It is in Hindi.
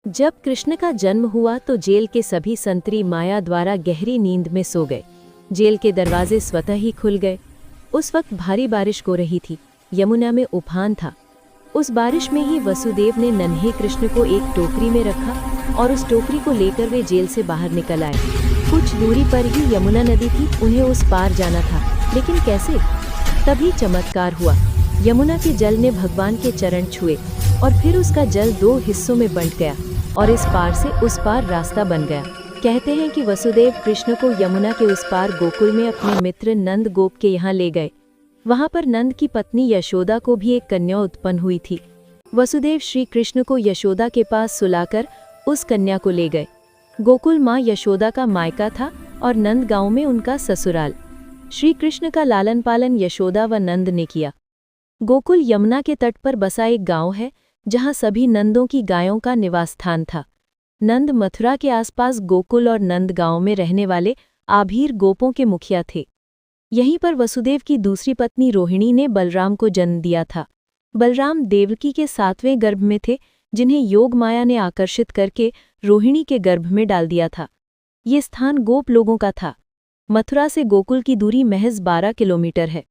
जब कृष्ण का जन्म हुआ तो जेल के सभी संतरी माया द्वारा गहरी नींद में सो गए। जेल के दरवाजे स्वतः ही खुल गए। उस वक्त भारी बारिश हो रही थी। यमुना में उफान था। उस बारिश में ही वसुदेव ने नन्हे कृष्ण को एक टोकरी में रखा और उस टोकरी को लेकर वे जेल से बाहर निकल आए। कुछ दूरी पर ही यमुना नदी थी। उन्हें उस पार जाना था, लेकिन कैसे? तभी चमत्कार हुआ। यमुना के जल ने भगवान के चरण छुए और फिर उसका जल दो हिस्सों में बंट गया और इस पार से उस पार रास्ता बन गया। कहते हैं कि वसुदेव कृष्ण को यमुना के उस पार गोकुल में अपने मित्र नंद गोप के यहाँ ले गए। वहां पर नंद की पत्नी यशोदा को भी एक कन्या उत्पन्न हुई थी। वसुदेव श्री कृष्ण को यशोदा के पास सुलाकर उस कन्या को ले गए। गोकुल माँ यशोदा का मायका था और नंद गांव में उनका ससुराल। श्री कृष्ण का लालन पालन यशोदा व नंद ने किया। गोकुल यमुना के तट पर बसा एक गांव है जहां सभी नंदों की गायों का निवास स्थान था। नंद मथुरा के आसपास गोकुल और नंद गांव में रहने वाले आभीर गोपों के मुखिया थे। यहीं पर वसुदेव की दूसरी पत्नी रोहिणी ने बलराम को जन्म दिया था। बलराम देवकी के 7वें गर्भ में थे, जिन्हें योग माया ने आकर्षित करके रोहिणी के गर्भ में डाल दिया था। ये स्थान गोप लोगों का था। मथुरा से गोकुल की दूरी महज 12 किलोमीटर है।